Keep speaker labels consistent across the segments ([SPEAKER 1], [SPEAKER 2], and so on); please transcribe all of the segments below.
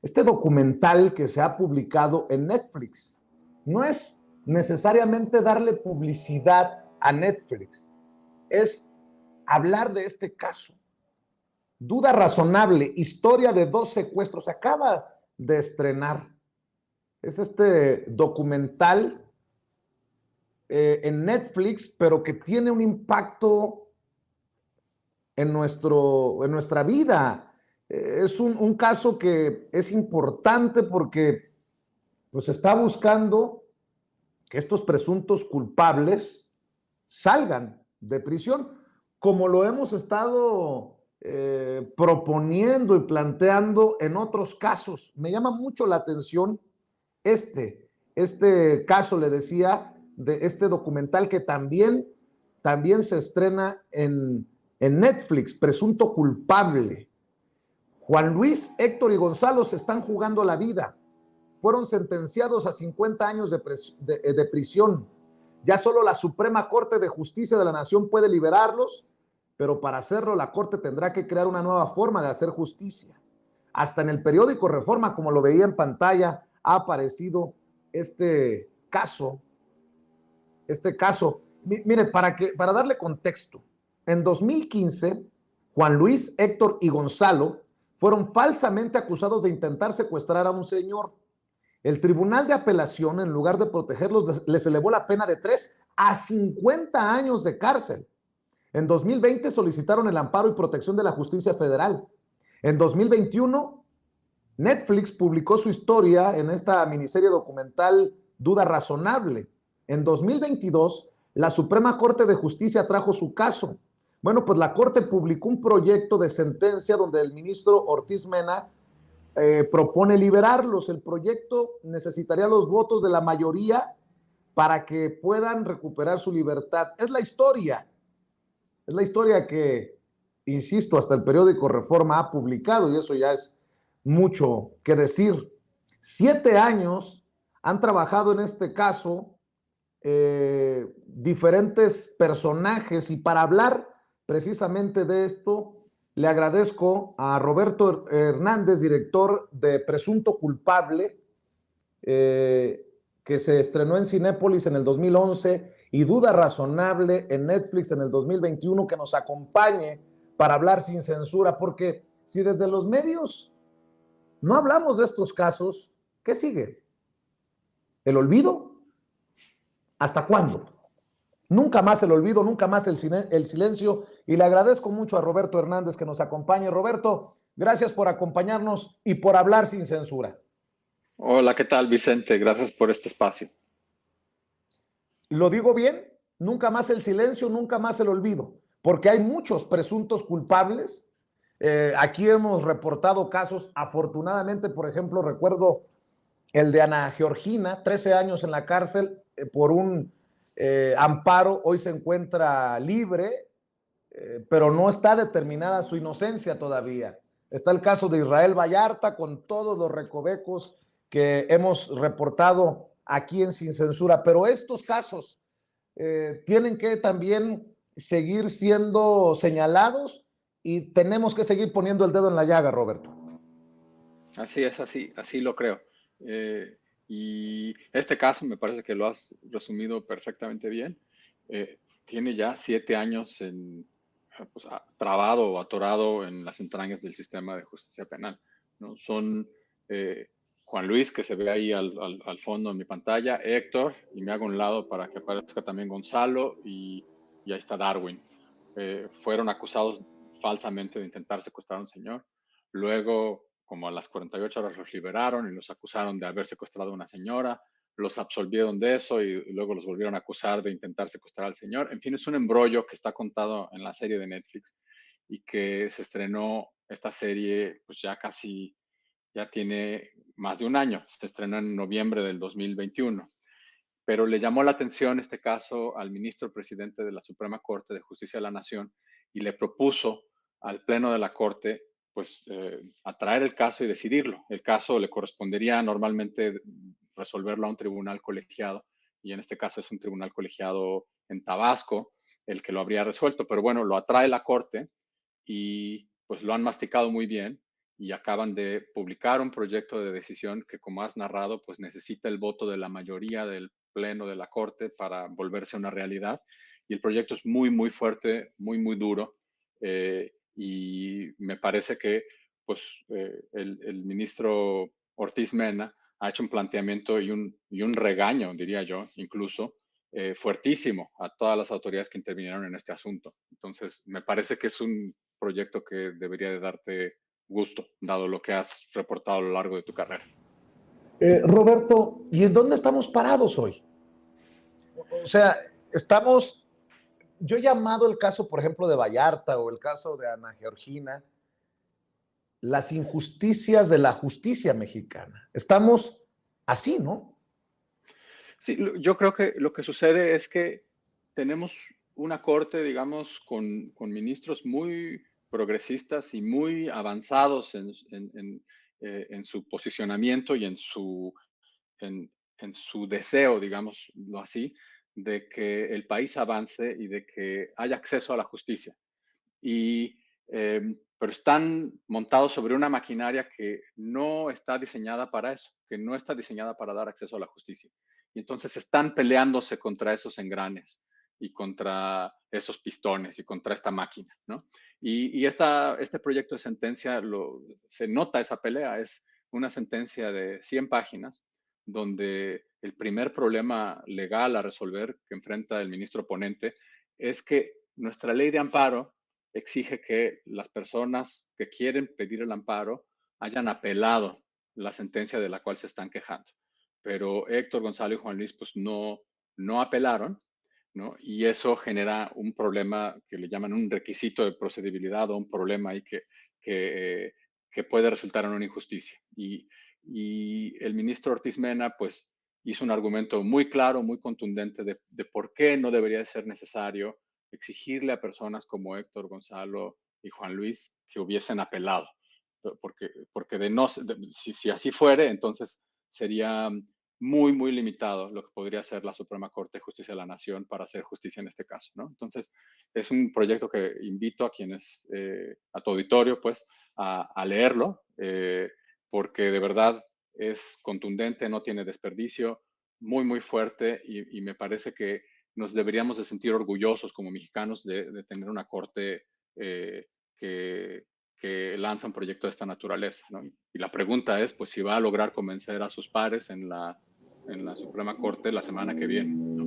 [SPEAKER 1] este documental que se ha publicado en Netflix. No es necesariamente darle publicidad a Netflix, es hablar de este caso. Duda razonable, historia de 2 secuestros, se acaba de estrenar. Es este documental en Netflix, pero que tiene un impacto en nuestra vida. Es un caso que es importante porque pues está buscando que estos presuntos culpables salgan de prisión, como lo hemos estado proponiendo y planteando en otros casos. Me llama mucho la atención este caso, le decía, de este documental que también se estrena en Netflix, Presunto Culpable. Juan Luis, Héctor y Gonzalo se están jugando la vida. Fueron sentenciados a 50 años de prisión. Ya solo la Suprema Corte de Justicia de la Nación puede liberarlos, pero para hacerlo la Corte tendrá que crear una nueva forma de hacer justicia. Hasta en el periódico Reforma, como lo veía en pantalla, ha aparecido este caso. Mire, para darle contexto, en 2015, Juan Luis, Héctor y Gonzalo fueron falsamente acusados de intentar secuestrar a un señor. El Tribunal de Apelación, en lugar de protegerlos, les elevó la pena de 3 a 50 años de cárcel. En 2020 solicitaron el amparo y protección de la justicia federal. En 2021, Netflix publicó su historia en esta miniserie documental Duda Razonable. En 2022, la Suprema Corte de Justicia trajo su caso. Bueno, pues la Corte publicó un proyecto de sentencia donde el ministro Ortiz Mena propone liberarlos. El proyecto necesitaría los votos de la mayoría para que puedan recuperar su libertad. Es la historia que, insisto, hasta el periódico Reforma ha publicado, y eso ya es mucho que decir. 7 años han trabajado en este caso diferentes personajes, y para hablar precisamente de esto, le agradezco a Roberto Hernández, director de Presunto Culpable, que se estrenó en Cinépolis en el 2011 y Duda Razonable en Netflix en el 2021, que nos acompañe para hablar sin censura, porque si desde los medios no hablamos de estos casos, ¿qué sigue? ¿El olvido? ¿Hasta cuándo? Nunca más el olvido, nunca más el silencio, y le agradezco mucho a Roberto Hernández que nos acompañe. Roberto, gracias por acompañarnos y por hablar sin censura.
[SPEAKER 2] Hola, ¿qué tal, Vicente? Gracias por este espacio.
[SPEAKER 1] ¿Lo digo bien? Nunca más el silencio, nunca más el olvido, porque hay muchos presuntos culpables. Aquí hemos reportado casos, afortunadamente, por ejemplo, recuerdo el de Ana Georgina, 13 años en la cárcel por un amparo. Hoy se encuentra libre, pero no está determinada su inocencia todavía. Está el caso de Israel Vallarta, con todos los recovecos que hemos reportado aquí en Sin Censura, pero estos casos tienen que también seguir siendo señalados y tenemos que seguir poniendo el dedo en la llaga, Roberto.
[SPEAKER 2] Así es, así lo creo. Y este caso me parece que lo has resumido perfectamente bien. Tiene ya 7 años pues, trabado o atorado en las entrañas del sistema de justicia penal, ¿no? Son Juan Luis, que se ve ahí al fondo en mi pantalla, Héctor, y me hago un lado para que aparezca también Gonzalo, y ahí está Darwin. Fueron acusados falsamente de intentar secuestrar a un señor. Luego, como a las 48 horas, los liberaron y los acusaron de haber secuestrado a una señora. Los absolvieron de eso y luego los volvieron a acusar de intentar secuestrar al señor. En fin, es un embrollo que está contado en la serie de Netflix y que se estrenó esta serie, pues ya tiene más de un año. Se estrenó en noviembre del 2021. Pero le llamó la atención este caso al ministro presidente de la Suprema Corte de Justicia de la Nación y le propuso al Pleno de la Corte pues atraer el caso y decidirlo. El caso le correspondería normalmente resolverlo a un tribunal colegiado, y en este caso es un tribunal colegiado en Tabasco el que lo habría resuelto, pero bueno, lo atrae la Corte y pues lo han masticado muy bien y acaban de publicar un proyecto de decisión que, como has narrado, pues necesita el voto de la mayoría del pleno de la Corte para volverse una realidad. Y el proyecto es muy, muy fuerte, muy, muy duro. Y me parece que pues, el ministro Ortiz Mena ha hecho un planteamiento y un regaño, diría yo, incluso, fuertísimo a todas las autoridades que intervinieron en este asunto. Entonces, me parece que es un proyecto que debería de darte gusto, dado lo que has reportado a lo largo de tu carrera.
[SPEAKER 1] Roberto, ¿y en dónde estamos parados hoy? O sea, yo he llamado el caso, por ejemplo, de Vallarta o el caso de Ana Georgina, las injusticias de la justicia mexicana. Estamos así, ¿no?
[SPEAKER 2] Sí, yo creo que lo que sucede es que tenemos una corte, digamos, con ministros muy progresistas y muy avanzados en su posicionamiento y en su deseo, digámoslo así, de que el país avance y de que haya acceso a la justicia. Y, pero están montados sobre una maquinaria que no está diseñada para eso, que no está diseñada para dar acceso a la justicia. Y entonces están peleándose contra esos engranes y contra esos pistones y contra esta máquina, ¿no? Este proyecto de sentencia, se nota esa pelea, es una sentencia de 100 páginas, donde el primer problema legal a resolver que enfrenta el ministro ponente es que nuestra ley de amparo exige que las personas que quieren pedir el amparo hayan apelado la sentencia de la cual se están quejando. Pero Héctor, Gonzalo y Juan Luis pues no apelaron, ¿no? Y eso genera un problema que le llaman un requisito de procedibilidad o un problema ahí que puede resultar en una injusticia. Y el ministro Ortiz Mena pues hizo un argumento muy claro, muy contundente de por qué no debería de ser necesario exigirle a personas como Héctor, Gonzalo y Juan Luis que hubiesen apelado. Porque si así fuere, entonces sería muy, muy limitado lo que podría hacer la Suprema Corte de Justicia de la Nación para hacer justicia en este caso, ¿no? Entonces, es un proyecto que invito a quienes, a tu auditorio, pues, a leerlo, porque de verdad es contundente, no tiene desperdicio, muy, muy fuerte y me parece que nos deberíamos de sentir orgullosos como mexicanos de tener una corte que, que lanza un proyecto de esta naturaleza, ¿no? Y la pregunta es, pues, si va a lograr convencer a sus pares en la Suprema Corte la semana que viene, ¿no?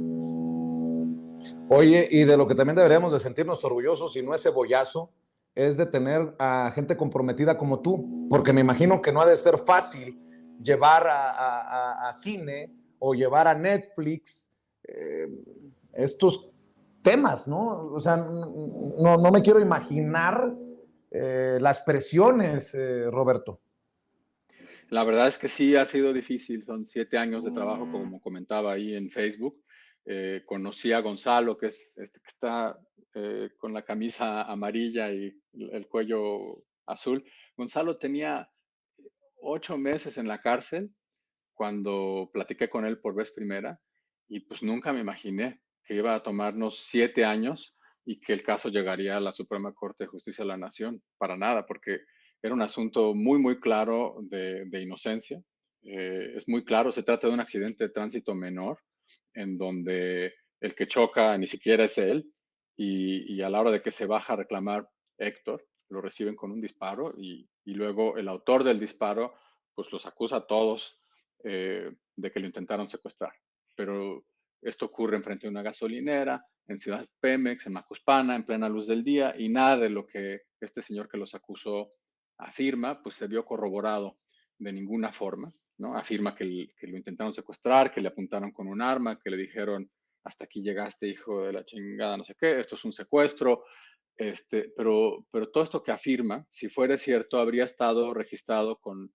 [SPEAKER 1] Oye, y de lo que también deberíamos de sentirnos orgullosos, y no es cebollazo, es de tener a gente comprometida como tú, porque me imagino que no ha de ser fácil llevar a cine o llevar a Netflix eh, estos temas, ¿no? O sea, no me quiero imaginar las presiones, Roberto.
[SPEAKER 2] La verdad es que sí ha sido difícil, son 7 años de trabajo, como comentaba ahí en Facebook. Conocí a Gonzalo, que es este que está con la camisa amarilla y el cuello azul. Gonzalo tenía 8 meses en la cárcel cuando platiqué con él por vez primera y pues nunca me imaginé que iba a tomarnos 7 años y que el caso llegaría a la Suprema Corte de Justicia de la Nación. Para nada, porque era un asunto muy, muy claro de inocencia. Es muy claro, se trata de un accidente de tránsito menor en donde el que choca ni siquiera es él y a la hora de que se baja a reclamar Héctor, lo reciben con un disparo y luego el autor del disparo pues los acusa a todos de que lo intentaron secuestrar. Pero esto ocurre enfrente de una gasolinera, en Ciudad Pemex, en Macuspana, en plena luz del día, y nada de lo que este señor que los acusó afirma, pues se vio corroborado de ninguna forma, ¿no? Afirma que lo intentaron secuestrar, que le apuntaron con un arma, que le dijeron, hasta aquí llegaste, hijo de la chingada, no sé qué, esto es un secuestro, pero todo esto que afirma, si fuera cierto, habría estado registrado con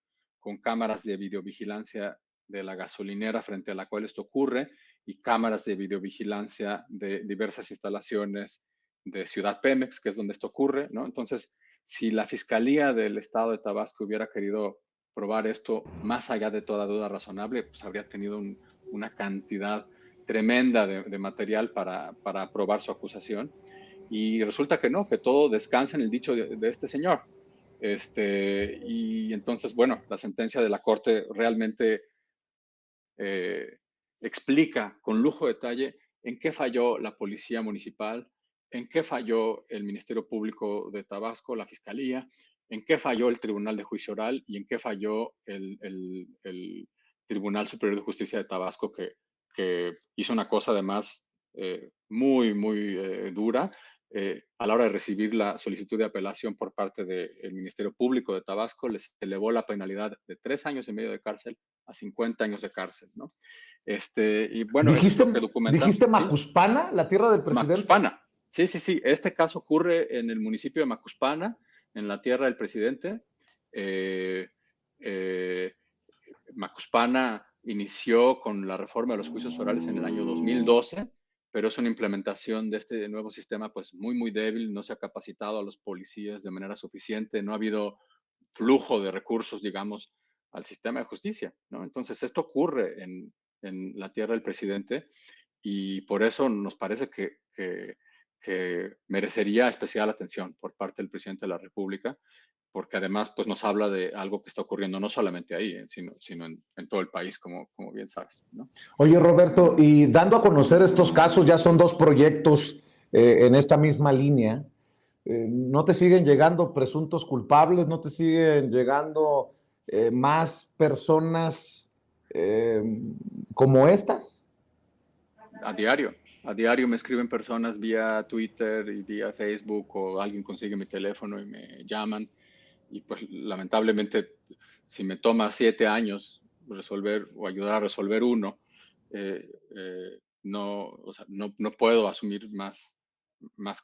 [SPEAKER 2] cámaras de videovigilancia de la gasolinera frente a la cual esto ocurre y cámaras de videovigilancia de diversas instalaciones de Ciudad Pemex, que es donde esto ocurre, ¿no? Entonces, si la Fiscalía del Estado de Tabasco hubiera querido probar esto más allá de toda duda razonable, pues habría tenido una cantidad tremenda de material para probar su acusación. Y resulta que no, que todo descansa en el dicho de este señor. Y entonces, bueno, la sentencia de la Corte realmente explica con lujo de detalle en qué falló la Policía Municipal, en qué falló el Ministerio Público de Tabasco, la Fiscalía, en qué falló el Tribunal de Juicio Oral y en qué falló el Tribunal Superior de Justicia de Tabasco, que hizo una cosa además muy, muy dura. A la hora de recibir la solicitud de apelación por parte del Ministerio Público de Tabasco, les elevó la penalidad de 3 años y medio de cárcel a 50 años de cárcel, ¿no? Y bueno, eso es
[SPEAKER 1] ¿Dijiste,
[SPEAKER 2] lo que documenta,
[SPEAKER 1] dijiste
[SPEAKER 2] ¿sí?
[SPEAKER 1] Macuspana, la tierra del presidente?
[SPEAKER 2] Macuspana. Sí, sí, sí. Este caso ocurre en el municipio de Macuspana, en la tierra del presidente. Eh, eh, Macuspana inició con la reforma de los juicios orales en el año 2012, pero es una implementación de este nuevo sistema pues muy, muy débil, no se ha capacitado a los policías de manera suficiente, no ha habido flujo de recursos, digamos, al sistema de justicia, ¿no? Entonces, esto ocurre en la tierra del presidente y por eso nos parece que merecería especial atención por parte del presidente de la República, porque además pues, nos habla de algo que está ocurriendo no solamente ahí, sino en todo el país, como bien sabes, ¿no?
[SPEAKER 1] Oye, Roberto, y dando a conocer estos casos, ya son 2 proyectos en esta misma línea. ¿No te siguen llegando presuntos culpables? ¿No te siguen llegando más personas eh, como estas?
[SPEAKER 2] A diario me escriben personas vía Twitter y vía Facebook o alguien consigue mi teléfono y me llaman y pues lamentablemente si me toma 7 años resolver o ayudar a resolver uno, no, o sea, no puedo asumir más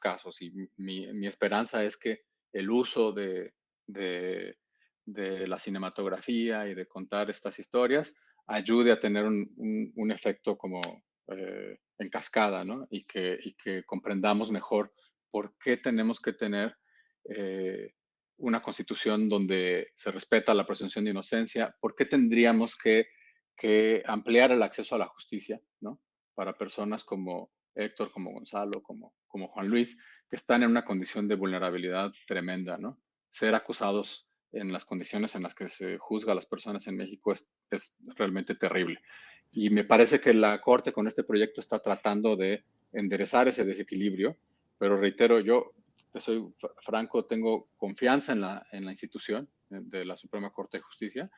[SPEAKER 2] casos y mi esperanza es que el uso de, de la cinematografía y de contar estas historias ayude a tener un efecto como en cascada, ¿no? Y que comprendamos mejor por qué tenemos que tener una constitución donde se respeta la presunción de inocencia, por qué tendríamos que ampliar el acceso a la justicia, ¿no? Para personas como Héctor, como Gonzalo, como Juan Luis, que están en una condición de vulnerabilidad tremenda, ¿no? Ser acusados en las condiciones en las que se juzga a las personas en México es realmente terrible. Y me parece que la Corte con este proyecto está tratando de enderezar ese desequilibrio, pero reitero, yo te soy franco, tengo confianza en la institución de la Suprema Corte de Justicia,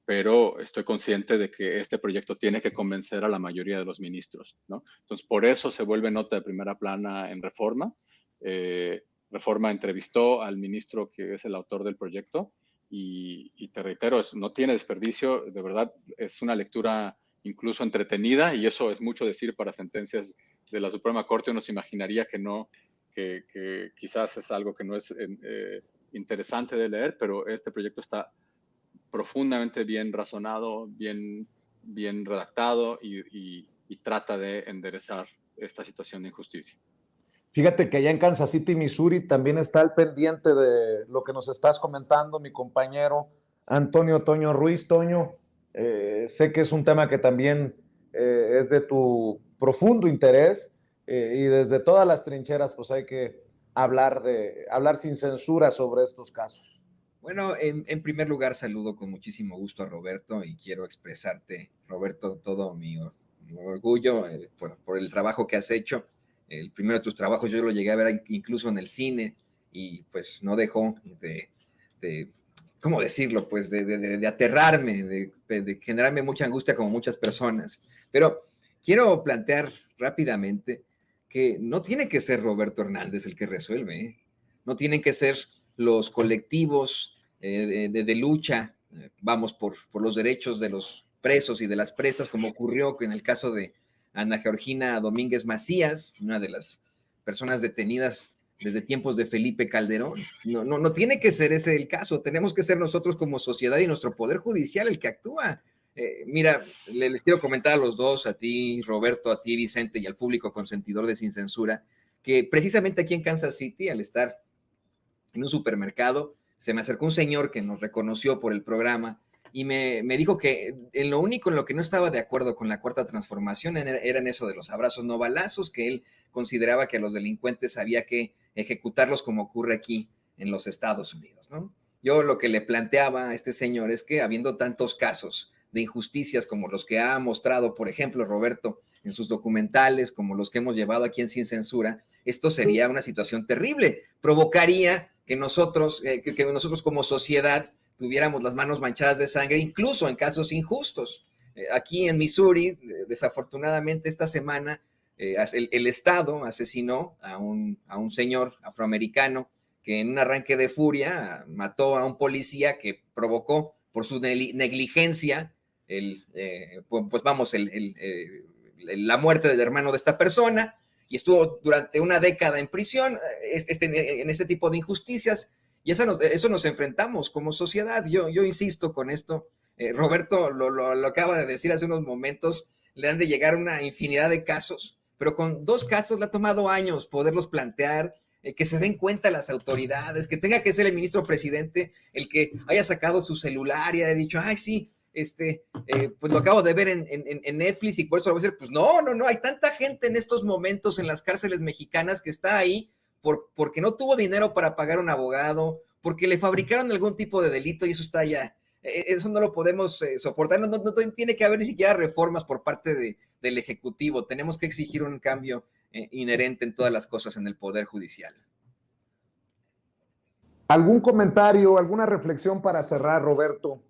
[SPEAKER 2] pero estoy consciente de que este proyecto tiene que convencer a la mayoría de los ministros, ¿no? Entonces, por eso se vuelve nota de primera plana en Reforma. Reforma entrevistó al ministro que es el autor del proyecto y te reitero, no tiene desperdicio, de verdad, es una lectura incluso entretenida y eso es mucho decir para sentencias de la Suprema Corte. Uno se imaginaría que no, que quizás es algo que no es interesante de leer, pero este proyecto está profundamente bien razonado, bien redactado y trata de enderezar esta situación de injusticia.
[SPEAKER 1] Fíjate que allá en Kansas City, Missouri, también está al pendiente de lo que nos estás comentando, mi compañero Antonio Toño Ruiz. Toño, sé que es un tema que también es de tu profundo interés y desde todas las trincheras pues hay que hablar sin censura sobre estos casos.
[SPEAKER 3] Bueno, en primer lugar saludo con muchísimo gusto a Roberto y quiero expresarte, Roberto, todo mi orgullo por el trabajo que has hecho. El primero de tus trabajos yo lo llegué a ver incluso en el cine y pues no dejó de ¿cómo decirlo? Pues de aterrarme, de generarme mucha angustia como muchas personas. Pero quiero plantear rápidamente que no tiene que ser Roberto Hernández el que resuelve, ¿eh? No tienen que ser los colectivos de lucha, vamos, por los derechos de los presos y de las presas, como ocurrió en el caso de Ana Georgina Domínguez Macías, una de las personas detenidas desde tiempos de Felipe Calderón. No tiene que ser ese el caso, tenemos que ser nosotros como sociedad y nuestro poder judicial el que actúa. Mira, les quiero comentar a los dos, a ti Roberto, a ti Vicente y al público consentidor de Sin Censura, que precisamente aquí en Kansas City, al estar en un supermercado, se me acercó un señor que nos reconoció por el programa y me dijo que en lo único en lo que no estaba de acuerdo con la Cuarta Transformación era en eso de los abrazos no balazos, que él consideraba que a los delincuentes había que ejecutarlos como ocurre aquí en los Estados Unidos, ¿no? Yo lo que le planteaba a este señor es que habiendo tantos casos de injusticias como los que ha mostrado, por ejemplo, Roberto en sus documentales, como los que hemos llevado aquí en Sin Censura, esto sería una situación terrible. Provocaría que nosotros como sociedad tuviéramos las manos manchadas de sangre, incluso en casos injustos. Aquí en Missouri, desafortunadamente esta semana, el Estado asesinó a un señor afroamericano que en un arranque de furia mató a un policía que provocó por su negligencia la muerte del hermano de esta persona, y estuvo durante una década en prisión en este tipo de injusticias, y eso nos enfrentamos como sociedad. Yo insisto con esto, Roberto lo acaba de decir hace unos momentos, le han de llegar una infinidad de casos, pero con 2 casos le ha tomado años poderlos plantear, que se den cuenta las autoridades, que tenga que ser el ministro presidente el que haya sacado su celular y haya dicho, ay, sí, pues lo acabo de ver en Netflix y por eso lo voy a decir. Pues no, hay tanta gente en estos momentos en las cárceles mexicanas que está ahí porque no tuvo dinero para pagar un abogado, porque le fabricaron algún tipo de delito y eso está ya. Eso no lo podemos soportar, no tiene que haber ni siquiera reformas por parte del Ejecutivo, tenemos que exigir un cambio inherente en todas las cosas en el Poder Judicial.
[SPEAKER 1] ¿Algún comentario, alguna reflexión para cerrar, Roberto,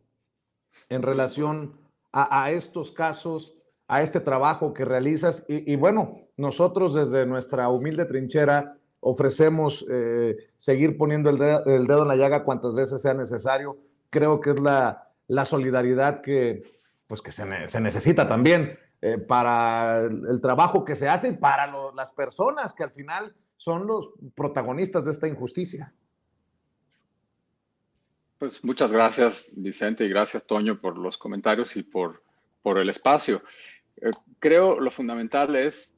[SPEAKER 1] en relación a estos casos, a este trabajo que realizas? Y bueno, nosotros desde nuestra humilde trinchera ofrecemos seguir poniendo el dedo en la llaga cuantas veces sea necesario. Creo que es la solidaridad que se necesita también para el trabajo que se hace y para las personas que al final son los protagonistas de esta injusticia.
[SPEAKER 2] Pues muchas gracias, Vicente, y gracias, Toño, por los comentarios y por el espacio. Creo lo fundamental es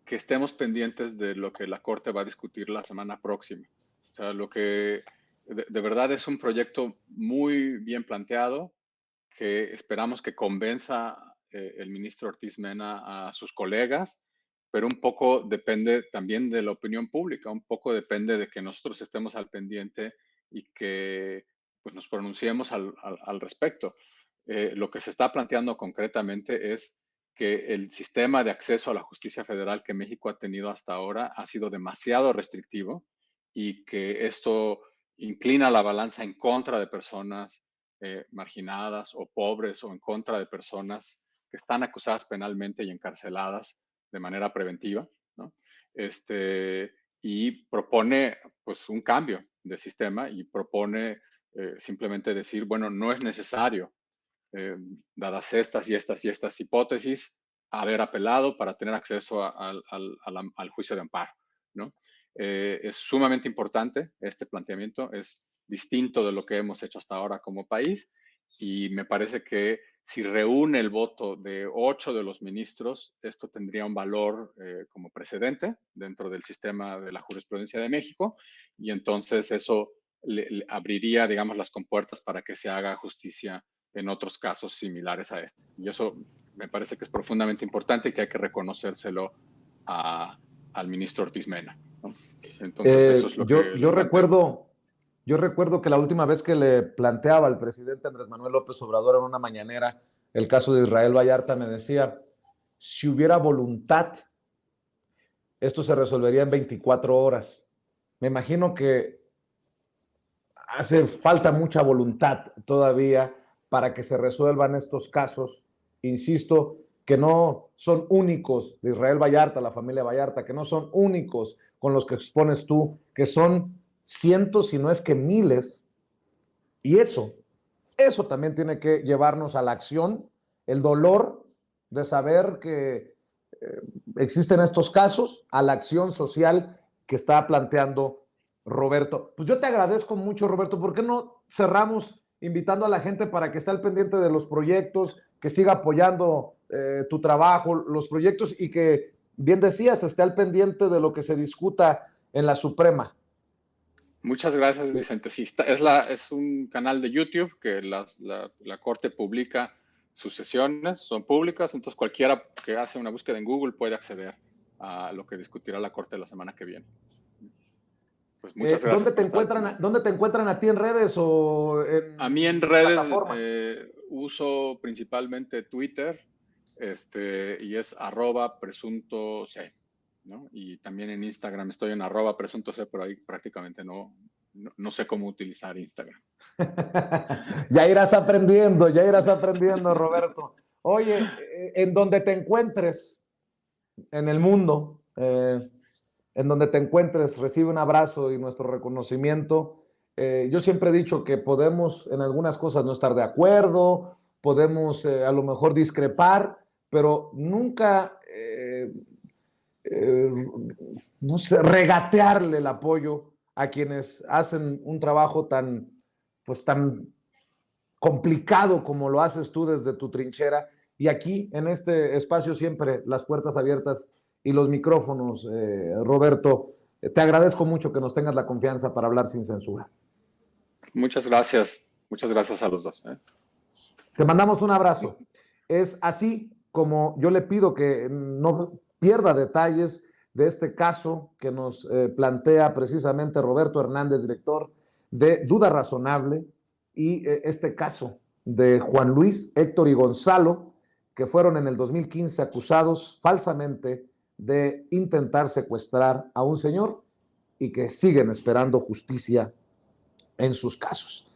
[SPEAKER 2] que estemos pendientes de lo que la Corte va a discutir la semana próxima. O sea, lo que de verdad es un proyecto muy bien planteado, que esperamos que convenza el ministro Ortiz Mena a sus colegas, pero un poco depende también de la opinión pública, un poco depende de que nosotros estemos al pendiente y que pues, nos pronunciemos al respecto. Lo que se está planteando concretamente es que el sistema de acceso a la justicia federal que México ha tenido hasta ahora ha sido demasiado restrictivo y que esto inclina la balanza en contra de personas marginadas o pobres o en contra de personas que están acusadas penalmente y encarceladas de manera preventiva, ¿no? Y propone pues un cambio de sistema y propone simplemente decir, bueno, no es necesario, dadas estas y estas y estas hipótesis, haber apelado para tener acceso al juicio de amparo, ¿no? Es sumamente importante este planteamiento, es distinto de lo que hemos hecho hasta ahora como país y me parece que si reúne el voto de 8 de los ministros, esto tendría un valor como precedente dentro del sistema de la jurisprudencia de México y entonces eso le abriría, digamos, las compuertas para que se haga justicia en otros casos similares a este. Y eso me parece que es profundamente importante y que hay que reconocérselo al ministro Ortiz Mena, ¿no? Entonces, eso es lo que les planteo.
[SPEAKER 1] Yo recuerdo que la última vez que le planteaba al presidente Andrés Manuel López Obrador en una mañanera el caso de Israel Vallarta, me decía, si hubiera voluntad, esto se resolvería en 24 horas. Me imagino que hace falta mucha voluntad todavía para que se resuelvan estos casos. Insisto, que no son únicos de Israel Vallarta, la familia Vallarta, que no son únicos con los que expones tú, que son cientos, si no es que miles, y eso también tiene que llevarnos a la acción, el dolor de saber que existen estos casos, a la acción social que está planteando Roberto. Pues yo te agradezco mucho, Roberto. ¿Por qué no cerramos invitando a la gente para que esté al pendiente de los proyectos, que siga apoyando tu trabajo, los proyectos y que, bien decías, esté al pendiente de lo que se discuta en la Suprema?
[SPEAKER 2] Muchas gracias, Vicente. Sí, es un canal de YouTube que la Corte publica sus sesiones, son públicas, entonces cualquiera que hace una búsqueda en Google puede acceder a lo que discutirá la Corte la semana que viene. Pues Pues muchas gracias.
[SPEAKER 1] ¿Dónde te encuentran a ti en redes o en
[SPEAKER 2] A mí en redes
[SPEAKER 1] plataformas?
[SPEAKER 2] uso principalmente Twitter, y es @presuntoc, ¿no? Y también en Instagram estoy en @presuntoc, pero ahí prácticamente no sé cómo utilizar Instagram.
[SPEAKER 1] Ya irás aprendiendo, Roberto. Oye, en donde te encuentres en el mundo, en donde te encuentres, recibe un abrazo y nuestro reconocimiento. Yo siempre he dicho que podemos en algunas cosas no estar de acuerdo, podemos a lo mejor discrepar, pero nunca, eh, no sé, regatearle el apoyo a quienes hacen un trabajo pues tan complicado como lo haces tú desde tu trinchera. Y aquí, en este espacio, siempre las puertas abiertas y los micrófonos, Roberto. Te agradezco mucho que nos tengas la confianza para hablar sin censura.
[SPEAKER 2] Muchas gracias a los dos.
[SPEAKER 1] Te mandamos un abrazo. Es así como yo le pido que no pierda detalles de este caso que nos plantea precisamente Roberto Hernández, director de Duda Razonable, y este caso de Juan Luis, Héctor y Gonzalo, que fueron en el 2015 acusados falsamente de intentar secuestrar a un señor y que siguen esperando justicia en sus casos.